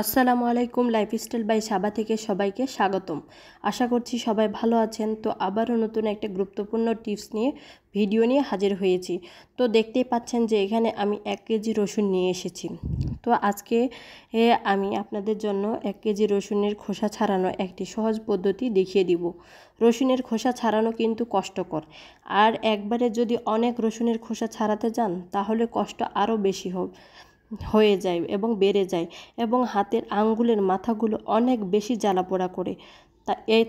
আসসালামু আলাইকুম, lifestyle by সাবা থেকে সবাইকে স্বাগতম। আশা করছি সবাই ভালো আছেন। তো আবারও নতুন একটা গুরুত্বপূর্ণ টিপস নিয়ে ভিডিও নিয়ে হাজির হয়েছি। তো দেখতেই পাচ্ছেন যে এখানে আমি 1 কেজি রসুন নিয়ে এসেছি। তো আজকে আমি আপনাদের জন্য 1 কেজি রসুনের খোসা ছাড়ানো একটি সহজ পদ্ধতি দেখিয়ে দিব। রসুনের খোসা ছাড়ানো কিন্তু কষ্টকর, আর একবারে যদি অনেক রসুনের খোসা ছাড়াতে যান তাহলে কষ্ট আরও বেশি হয়ে যায় এবং বেড়ে যায়, এবং হাতের আঙ্গুলের মাথাগুলো অনেক বেশি জ্বালাপোড়া করে।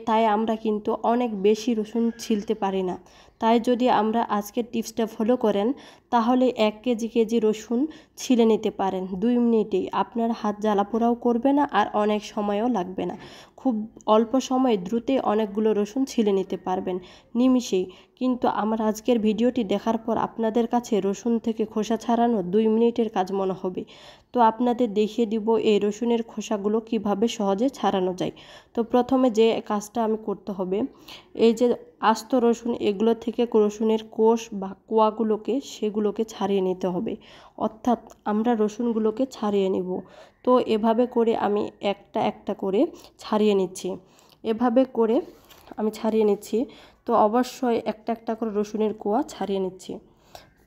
তাই আমরা কিন্তু অনেক বেশি রসুন ছিলতে পারি না। তাই যদি আমরা আজকের টিপসটা ফলো করেন তাহলে 1 কেজি রসুন ছিলে নিতে পারেন 2 মিনিটেই। আপনার হাত জ্বালাপোড়াও করবে না আর অনেক সময়ও লাগবে না। খুব অল্প সময়ে দ্রুতই অনেকগুলো রসুন ছিলে নিতে পারবেন নিমিষেই। কিন্তু আমার আজকের ভিডিওটি দেখার পর আপনাদের কাছে রসুন থেকে খোসা ছাড়ানো 2 মিনিটের কাজ মনে হবে। তো আপনাদের দেখিয়ে দিব এই রসুনের খোসাগুলো কিভাবে সহজে ছাড়ানো যায়। তো প্রথমে যে কাজটা আমি করতে হবে, এই যে আস্ত রসুন, এগুলো থেকে রসুনের কোষ বা কোয়াগুলোকে সেগুলোকে ছাড়িয়ে নিতে হবে। অর্থাৎ আমরা রসুনগুলোকে ছাড়িয়ে নিব। তো এভাবে করে আমি একটা একটা করে ছাড়িয়ে নিচ্ছি। এভাবে করে আমি ছাড়িয়ে নিচ্ছি। তো অবশ্যই একটা একটা করে রসুনের কোয়া ছাড়িয়ে নিচ্ছি।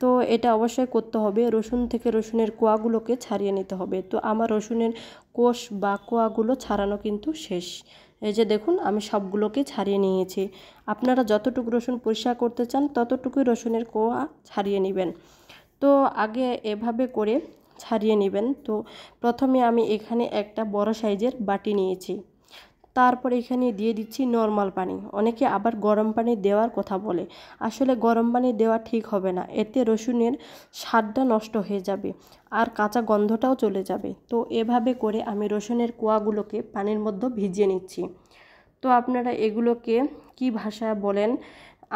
তো এটা অবশ্যই করতে হবে, রসুন থেকে রসুনের কোয়াগুলোকে ছাড়িয়ে নিতে হবে। তো আমার রসুনের কোষ বা কোয়াগুলো ছাড়ানো কিন্তু শেষ। এই যে দেখুন, আমি সবগুলোকে ছাড়িয়ে নিয়েছি। আপনারা যতটুকু রসুন পরিষ্কার করতে চান ততটুকুই রসুনের কোয়া ছাড়িয়ে নেবেন। তো আগে এভাবে করে ছাড়িয়ে নেবেন। তো প্রথমে আমি এখানে একটা বড় সাইজের বাটি নিয়েছি। তারপর এখানে দিয়ে দিচ্ছি নর্মাল পানি। অনেকে আবার গরম পানি দেওয়ার কথা বলে, আসলে গরম পানি দেওয়া ঠিক হবে না। এতে রসুনের স্বাদটা নষ্ট হয়ে যাবে আর কাঁচা গন্ধটাও চলে যাবে। তো এভাবে করে আমি রসুনের কোয়াগুলোকে পানির মধ্যে ভিজিয়ে নিচ্ছি। তো আপনারা এগুলোকে কি ভাষায় বলেন,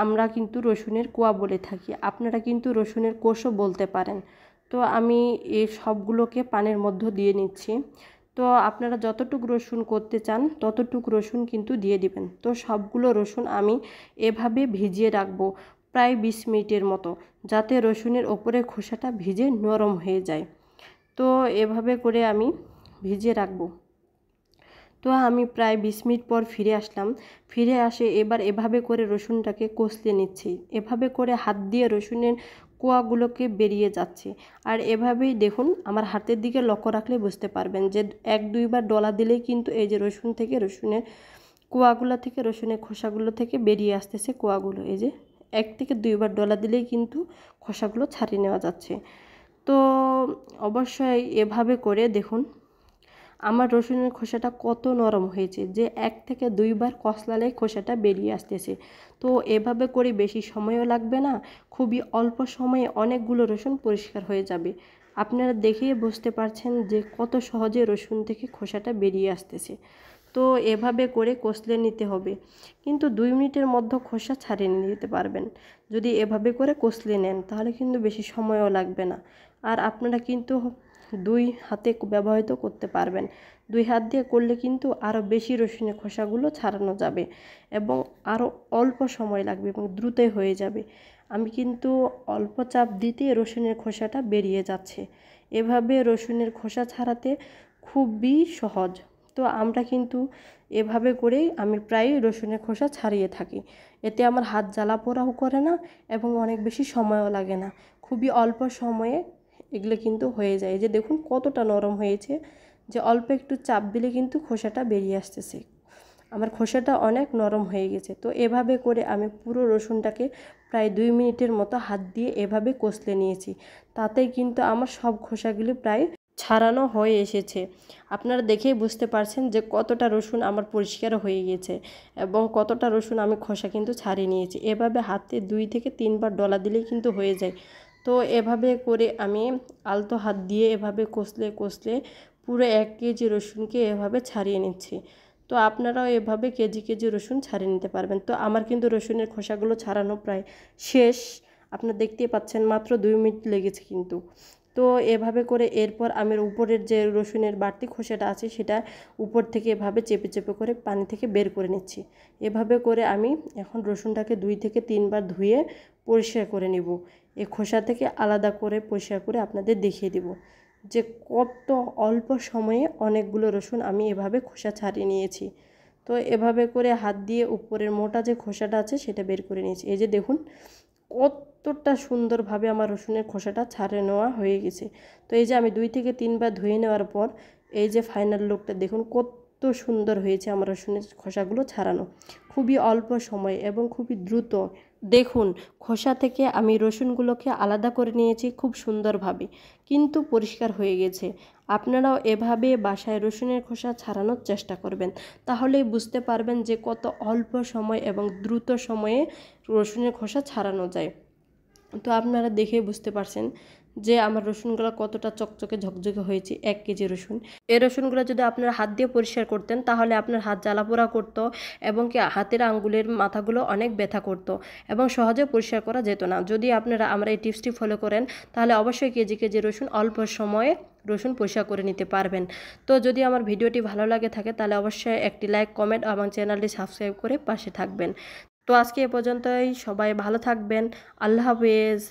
আমরা কিন্তু রসুনের কোয়া বলে থাকি, আপনারা কিন্তু রসুনের কোষও বলতে পারেন। তো আমি এই সবগুলোকে পানির মধ্যে দিয়ে নিচ্ছি। তো আপনারা যতটুকু রসুন করতে চান ততটুকু রসুন কিন্তু দিয়ে দিবেন। তো সবগুলো রসুন আমি এভাবে ভিজিয়ে রাখবো প্রায় 20 মিনিটের মতো, যাতে রসুনের ওপরে খোসাটা ভিজে নরম হয়ে যায়। তো এভাবে করে আমি ভিজিয়ে রাখবো। তো আমি প্রায় 20 মিনিট পর ফিরে আসলাম। ফিরে আসে এবার এভাবে করে রসুনটাকে কষলে নিচ্ছি। এভাবে করে হাত দিয়ে রসুনের কোয়াগুলোকে বেরিয়ে যাচ্ছে। আর এভাবেই দেখুন, আমার হাতের দিকে লক্ষ্য রাখলে বুঝতে পারবেন যে 1-2 বার ডলা দিলেই কিন্তু এই যে রসুন থেকে রসুনের কোয়াগুলো থেকে রসুনের খোসাগুলো থেকে বেরিয়ে আসতেছে কোয়াগুলো। এই যে 1 থেকে 2 বার ডলা দিলেই কিন্তু খোসাগুলো ছাড়িয়ে নেওয়া যাচ্ছে। তো অবশ্যই এভাবে করে দেখুন আমার রসুনের খোসাটা কত নরম হয়েছে, যে 1 থেকে 2 বার কষলালেই খোসাটা বেরিয়ে আসতেছে। তো এভাবে করে বেশি সময়ও লাগবে না, খুবই অল্প সময়ে অনেকগুলো রসুন পরিষ্কার হয়ে যাবে। আপনারা দেখেই বুঝতে পারছেন যে কত সহজে রসুন থেকে খোসাটা বেরিয়ে আসতেছে। তো এভাবে করে কষলে নিতে হবে, কিন্তু 2 মিনিটের মধ্যে খোসা ছাড়িয়ে নিতে পারবেন যদি এভাবে করে কষলে নেন, তাহলে কিন্তু বেশি সময়ও লাগবে না। আর আপনারা কিন্তু 2 হাতে ব্যবহৃত করতে পারবেন। 2 হাত দিয়ে করলে কিন্তু আরও বেশি রসুনের খোসাগুলো ছাড়ানো যাবে এবং আরও অল্প সময় লাগবে এবং দ্রুতই হয়ে যাবে। আমি কিন্তু অল্প চাপ দিতেই রসুনের খোসাটা বেরিয়ে যাচ্ছে। এভাবে রসুনের খোসা ছাড়াতে খুবই সহজ। তো আমরা কিন্তু এভাবে করেই আমি প্রায় রসুনের খোসা ছাড়িয়ে থাকি। এতে আমার হাত জ্বালা পোড়াও করে না এবং অনেক বেশি সময়ও লাগে না। খুবই অল্প সময়ে এগুলো কিন্তু হয়ে যায়। যে দেখুন কতটা নরম হয়েছে, যে অল্প একটু চাপ দিলে কিন্তু খোসাটা বেরিয়ে আসতেছে। আমার খোসাটা অনেক নরম হয়ে গেছে। তো এভাবে করে আমি পুরো রসুনটাকে প্রায় 2 মিনিটের মতো হাত দিয়ে এভাবে কষলে নিয়েছি। তাতেই কিন্তু আমার সব খোসাগুলি প্রায় ছাড়ানো হয়ে এসেছে। আপনারা দেখেই বুঝতে পারছেন যে কতটা রসুন আমার পরিষ্কার হয়ে গেছে এবং কতটা রসুন আমি খোসা কিন্তু ছাড়িয়ে নিয়েছি। এভাবে হাতে 2 থেকে 3 বার ডলা দিলেই কিন্তু হয়ে যায়। তো এভাবে করে আমি আলতো হাত দিয়ে এভাবে কষলে কষলে পুরো 1 কেজি রসুনকে এভাবে ছাড়িয়ে নিচ্ছি। তো আপনারাও এভাবে কেজি রসুন ছাড়িয়ে নিতে পারবেন। তো আমার কিন্তু রসুনের খোসাগুলো ছাড়ানো প্রায় শেষ। আপনারা দেখতেই পাচ্ছেন মাত্র 2 মিনিট লেগেছে কিন্তু। তো এভাবে করে এরপর আমি উপরের যে রসুনের বাড়তি খোসাটা আছে সেটা উপর থেকে এভাবে চেপে চেপে করে পানি থেকে বের করে নিচ্ছি। এভাবে করে আমি এখন রসুনটাকে 2 থেকে 3 বার ধুয়ে পরিষ্কার করে নিব। এই খোসা থেকে আলাদা করে পরিষ্কার করে আপনাদের দেখিয়ে দিব। যে কত অল্প সময়ে অনেকগুলো রসুন আমি এভাবে খোসা ছাড়িয়ে নিয়েছি। তো এভাবে করে হাত দিয়ে উপরের মোটা যে খোসাটা আছে সেটা বের করে নিয়েছি। এই যে দেখুন কতটা সুন্দরভাবে আমার রসুনের খোসাটা ছাড়িয়ে নেওয়া হয়ে গেছে। তো এই যে আমি 2 থেকে 3 বার ধুয়ে নেওয়ার পর এই যে ফাইনাল লুকটা দেখুন কত সুন্দর হয়েছে আমার রসুনের খোসাগুলো ছাড়ানো, খুবই অল্প সময় এবং খুবই দ্রুত। দেখুন খোসা থেকে আমি রসুনগুলোকে আলাদা করে নিয়েছি খুব সুন্দরভাবে, কিন্তু পরিষ্কার হয়ে গেছে। আপনারাও এভাবে বাসায় রসুনের খোসা ছাড়ানোর চেষ্টা করবেন, তাহলেই বুঝতে পারবেন যে কত অল্প সময় এবং দ্রুত সময়ে রসুনের খোসা ছাড়ানো যায়। তো আপনারা দেখেই বুঝতে পারছেন যে আমার রসুনগুলো কতটা চকচকে ঝকঝকে হয়েছে। 1 কেজি রসুন, এই রসুনগুলো যদি আপনারা হাত দিয়ে পরিষ্কার করতেন তাহলে আপনার হাত জ্বালাপোড়া করতো এবং কি হাতের আঙ্গুলের মাথাগুলো অনেক ব্যথা করতো এবং সহজে পরিষ্কার করা যেত না। যদি আপনারা আমার এই টিপসটি ফলো করেন তাহলে অবশ্যই কেজি কেজি রসুন অল্প সময়ে রসুন পরিষ্কার করে নিতে পারবেন। তো যদি আমার ভিডিওটি ভালো লাগে থাকে তাহলে অবশ্যই একটি লাইক, কমেন্ট এবং চ্যানেলটি সাবস্ক্রাইব করে পাশে থাকবেন। তো আজকে এ পর্যন্তই, সবাই ভালো থাকবেন। আল্লাহ হাফেজ।